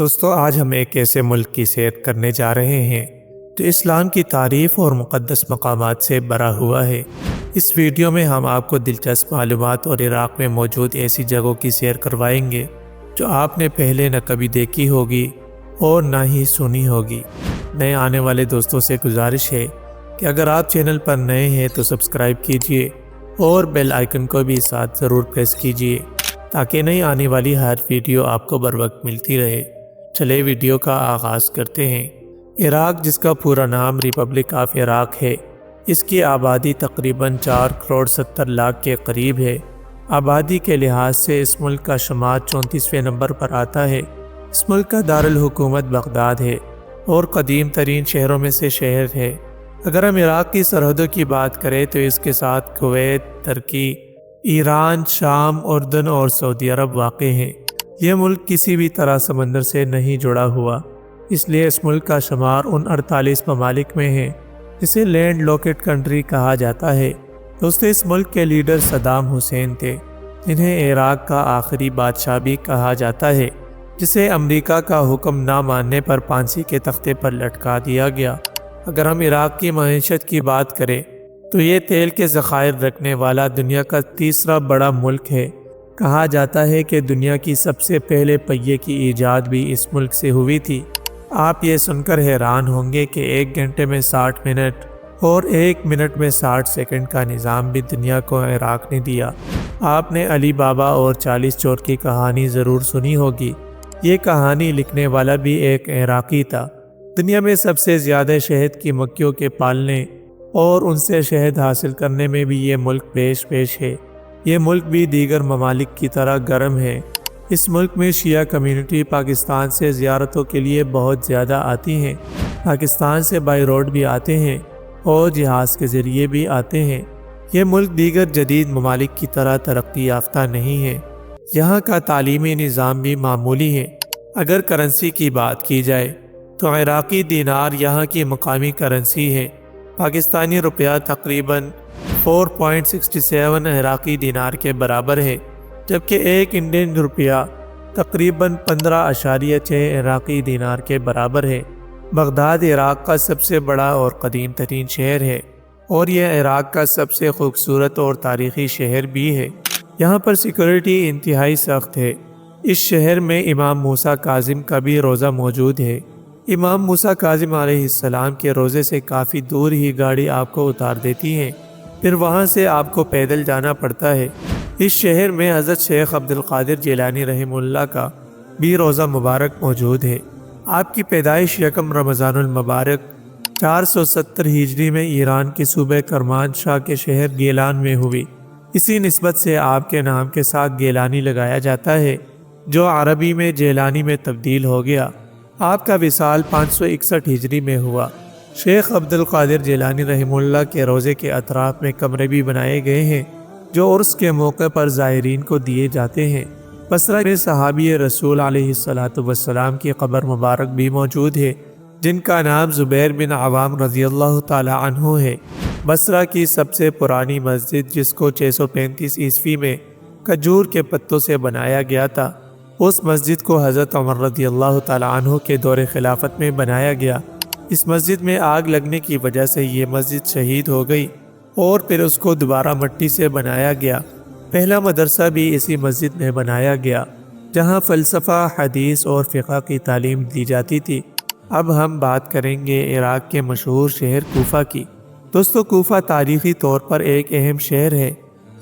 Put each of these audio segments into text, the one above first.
دوستو آج ہم ایک ایسے ملک کی سیر کرنے جا رہے ہیں جو اسلام کی تعریف اور مقدس مقامات سے بھرا ہوا ہے۔ اس ویڈیو میں ہم آپ کو دلچسپ معلومات اور عراق میں موجود ایسی جگہوں کی سیر کروائیں گے جو آپ نے پہلے نہ کبھی دیکھی ہوگی اور نہ ہی سنی ہوگی۔ نئے آنے والے دوستوں سے گزارش ہے کہ اگر آپ چینل پر نئے ہیں تو سبسکرائب کیجئے اور بیل آئیکن کو بھی ساتھ ضرور پریس کیجئے تاکہ نئی آنے والی ہر ویڈیو آپ کو بر وقت ملتی رہے۔ چلے ویڈیو کا آغاز کرتے ہیں۔ عراق، جس کا پورا نام ریپبلک آف عراق ہے، اس کی آبادی تقریباً 4.70 کروڑ کے قریب ہے۔ آبادی کے لحاظ سے اس ملک کا شمار 34ویں نمبر پر آتا ہے۔ اس ملک کا دارالحکومت بغداد ہے اور قدیم ترین شہروں میں سے شہر ہے۔ اگر ہم عراق کی سرحدوں کی بات کریں تو اس کے ساتھ کویت، ترکی، ایران، شام، اردن اور سعودی عرب واقع ہیں۔ یہ ملک کسی بھی طرح سمندر سے نہیں جڑا ہوا، اس لیے اس ملک کا شمار ان 48 ممالک میں ہے جسے لینڈ لاکڈ کنٹری کہا جاتا ہے۔ دوستو، اس ملک کے لیڈر صدام حسین تھے، جنہیں عراق کا آخری بادشاہ بھی کہا جاتا ہے، جسے امریکہ کا حکم نہ ماننے پر پھانسی کے تختے پر لٹکا دیا گیا۔ اگر ہم عراق کی معیشت کی بات کریں تو یہ تیل کے ذخائر رکھنے والا دنیا کا تیسرا بڑا ملک ہے۔ کہا جاتا ہے کہ دنیا کی سب سے پہلے پہیے کی ایجاد بھی اس ملک سے ہوئی تھی۔ آپ یہ سن کر حیران ہوں گے کہ 1 گھنٹے میں 60 منٹ اور 1 منٹ میں 60 سیکنڈ کا نظام بھی دنیا کو عراق نے دیا۔ آپ نے علی بابا اور 40 چور کی کہانی ضرور سنی ہوگی۔ یہ کہانی لکھنے والا بھی ایک عراقی تھا۔ دنیا میں سب سے زیادہ شہد کی مکھیوں کے پالنے اور ان سے شہد حاصل کرنے میں بھی یہ ملک پیش ہے۔ یہ ملک بھی دیگر ممالک کی طرح گرم ہے۔ اس ملک میں شیعہ کمیونٹی پاکستان سے زیارتوں کے لیے بہت زیادہ آتی ہیں۔ پاکستان سے بائی روڈ بھی آتے ہیں اور جہاز کے ذریعے بھی آتے ہیں۔ یہ ملک دیگر جدید ممالک کی طرح ترقی یافتہ نہیں ہے۔ یہاں کا تعلیمی نظام بھی معمولی ہے۔ اگر کرنسی کی بات کی جائے تو عراقی دینار یہاں کی مقامی کرنسی ہے۔ پاکستانی روپیہ تقریباً 4.67 عراقی دینار کے برابر ہے، جبکہ ایک انڈین روپیہ تقریباً 15.6 عراقی دینار کے برابر ہے۔ بغداد عراق کا سب سے بڑا اور قدیم ترین شہر ہے اور یہ عراق کا سب سے خوبصورت اور تاریخی شہر بھی ہے۔ یہاں پر سیکورٹی انتہائی سخت ہے۔ اس شہر میں امام موسیٰ کاظم کا بھی روضہ موجود ہے۔ امام موسیٰ کاظم علیہ السلام کے روضے سے کافی دور ہی گاڑی آپ کو اتار دیتی ہے، پھر وہاں سے آپ کو پیدل جانا پڑتا ہے۔ اس شہر میں حضرت شیخ عبدالقادر جیلانی رحمہ اللہ کا بھی روضہ مبارک موجود ہے۔ آپ کی پیدائش 1 رمضان المبارک 470 ہجری میں ایران کے صوبہ کرمان شاہ کے شہر گیلان میں ہوئی۔ اسی نسبت سے آپ کے نام کے ساتھ گیلانی لگایا جاتا ہے، جو عربی میں جیلانی میں تبدیل ہو گیا۔ آپ کا وصال 561 ہجری میں ہوا۔ شیخ عبدالقادر جیلانی رحمہ اللہ کے روضے کے اطراف میں کمرے بھی بنائے گئے ہیں جو عرس کے موقع پر زائرین کو دیے جاتے ہیں۔ بصرہ میں صحابی رسول علیہ السلام کی قبر مبارک بھی موجود ہے، جن کا نام زبیر بن عوام رضی اللہ تعالی عنہ ہے۔ بصرہ کی سب سے پرانی مسجد، جس کو 635 عیسوی میں کھجور کے پتوں سے بنایا گیا تھا، اس مسجد کو حضرت عمر رضی اللہ تعالی عنہ کے دور خلافت میں بنایا گیا۔ اس مسجد میں آگ لگنے کی وجہ سے یہ مسجد شہید ہو گئی اور پھر اس کو دوبارہ مٹی سے بنایا گیا۔ پہلا مدرسہ بھی اسی مسجد میں بنایا گیا، جہاں فلسفہ، حدیث اور فقہ کی تعلیم دی جاتی تھی۔ اب ہم بات کریں گے عراق کے مشہور شہر کوفہ کی۔ دوستو، کوفہ تاریخی طور پر ایک اہم شہر ہے۔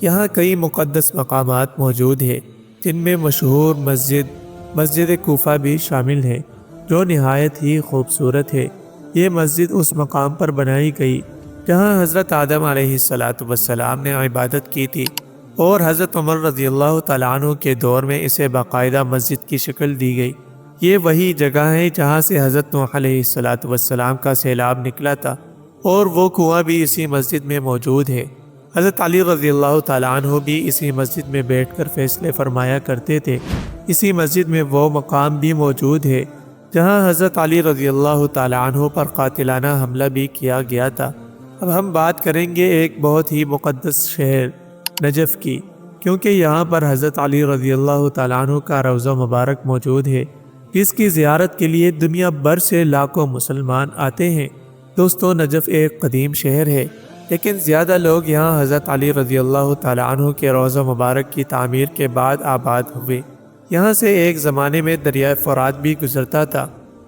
یہاں کئی مقدس مقامات موجود ہیں، جن میں مشہور مسجد کوفہ بھی شامل ہے، جو نہایت ہی خوبصورت ہے۔ یہ مسجد اس مقام پر بنائی گئی جہاں حضرت آدم علیہ السلام نے عبادت کی تھی، اور حضرت عمر رضی اللہ تعالیٰ عنہ کے دور میں اسے باقاعدہ مسجد کی شکل دی گئی۔ یہ وہی جگہ ہے جہاں سے حضرت نوح علیہ السلام کا سیلاب نکلا تھا، اور وہ کنواں بھی اسی مسجد میں موجود ہے۔ حضرت علی رضی اللہ تعالیٰ عنہ بھی اسی مسجد میں بیٹھ کر فیصلے فرمایا کرتے تھے۔ اسی مسجد میں وہ مقام بھی موجود ہے جہاں حضرت علی رضی اللہ تعالیٰ عنہ پر قاتلانہ حملہ بھی کیا گیا تھا۔ اب ہم بات کریں گے ایک بہت ہی مقدس شہر نجف کی، کیونکہ یہاں پر حضرت علی رضی اللہ تعالیٰ عنہ کا روضہ مبارک موجود ہے۔ جس کی زیارت کے لیے دنیا بھر سے لاکھوں مسلمان آتے ہیں۔ دوستو، نجف ایک قدیم شہر ہے، لیکن زیادہ لوگ یہاں حضرت علی رضی اللہ تعالیٰ عنہ کے روضہ مبارک کی تعمیر کے بعد آباد ہوئے۔ یہاں سے ایک زمانے میں دریائے فرات بھی گزرتا تھا۔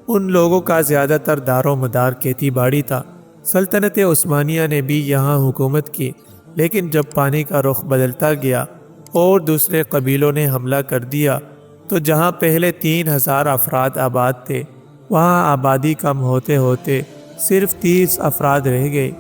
ان لوگوں کا زیادہ تر دار و مدار کھیتی باڑی تھا۔ سلطنت عثمانیہ نے بھی یہاں حکومت کی، لیکن جب پانی کا رخ بدلتا گیا اور دوسرے قبیلوں نے حملہ کر دیا تو جہاں پہلے 3000 افراد آباد تھے، وہاں آبادی کم ہوتے ہوتے صرف 30 افراد رہ گئے۔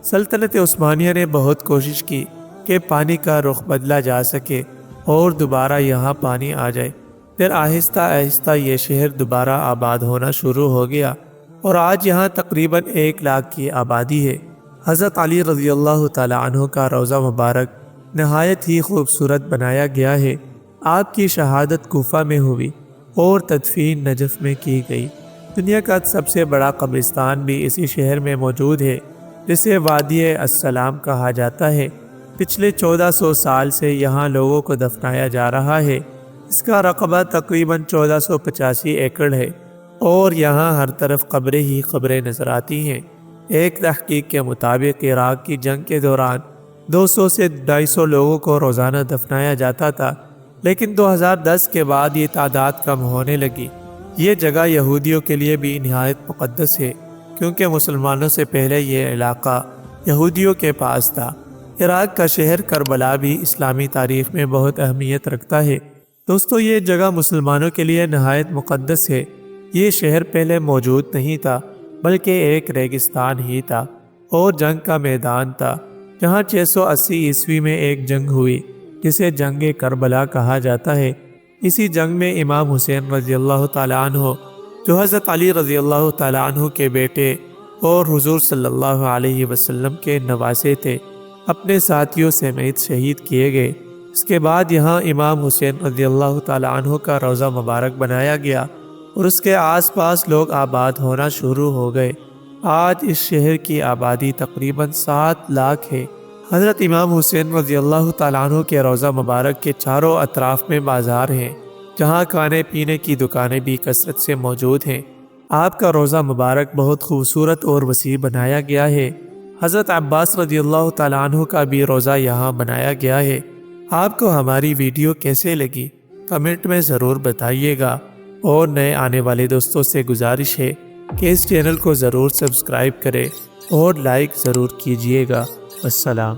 سلطنت عثمانیہ نے بہت کوشش کی کہ پانی کا رخ بدلا جا سکے اور دوبارہ یہاں پانی آ جائے۔ پھر آہستہ آہستہ یہ شہر دوبارہ آباد ہونا شروع ہو گیا اور آج یہاں تقریباً 1 لاکھ کی آبادی ہے۔ حضرت علی رضی اللہ تعالیٰ عنہ کا روضہ مبارک نہایت ہی خوبصورت بنایا گیا ہے۔ آپ کی شہادت کوفہ میں ہوئی اور تدفین نجف میں کی گئی۔ دنیا کا سب سے بڑا قبرستان بھی اسی شہر میں موجود ہے، جسے وادی السلام کہا جاتا ہے۔ پچھلے 1400 سال سے یہاں لوگوں کو دفنایا جا رہا ہے۔ اس کا رقبہ تقریباً 1485 ایکڑ ہے اور یہاں ہر طرف قبریں ہی قبریں نظر آتی ہیں۔ ایک تحقیق کے مطابق عراق کی جنگ کے دوران 200 سے 250 لوگوں کو روزانہ دفنایا جاتا تھا، لیکن 2010 کے بعد یہ تعداد کم ہونے لگی۔ یہ جگہ یہودیوں کے لیے بھی نہایت مقدس ہے، کیونکہ مسلمانوں سے پہلے یہ علاقہ یہودیوں کے پاس تھا۔ عراق کا شہر کربلا بھی اسلامی تاریخ میں بہت اہمیت رکھتا ہے۔ دوستو، یہ جگہ مسلمانوں کے لیے نہایت مقدس ہے۔ یہ شہر پہلے موجود نہیں تھا، بلکہ ایک ریگستان ہی تھا اور جنگ کا میدان تھا، جہاں 680 عیسوی میں ایک جنگ ہوئی جسے جنگ کربلا کہا جاتا ہے۔ اسی جنگ میں امام حسین رضی اللہ تعالیٰ عنہ، جو حضرت علی رضی اللہ تعالیٰ عنہ کے بیٹے اور حضور صلی اللہ علیہ وسلم کے نواسے تھے، اپنے ساتھیوں سمیت شہید کیے گئے۔ اس کے بعد یہاں امام حسین رضی اللہ تعالیٰ عنہ کا روضہ مبارک بنایا گیا اور اس کے آس پاس لوگ آباد ہونا شروع ہو گئے۔ آج اس شہر کی آبادی تقریباً 7 لاکھ ہے۔ حضرت امام حسین رضی اللہ تعالیٰ عنہ کے روضہ مبارک کے چاروں اطراف میں بازار ہیں، جہاں کھانے پینے کی دکانیں بھی کثرت سے موجود ہیں۔ آپ کا روضہ مبارک بہت خوبصورت اور وسیع بنایا گیا ہے۔ حضرت عباس رضی اللہ تعالیٰ عنہ کا بھی روضہ یہاں بنایا گیا ہے۔ آپ کو ہماری ویڈیو کیسے لگی؟ کمنٹ میں ضرور بتائیے گا، اور نئے آنے والے دوستوں سے گزارش ہے کہ اس چینل کو ضرور سبسکرائب کریں اور لائک ضرور کیجیے گا۔ السلام۔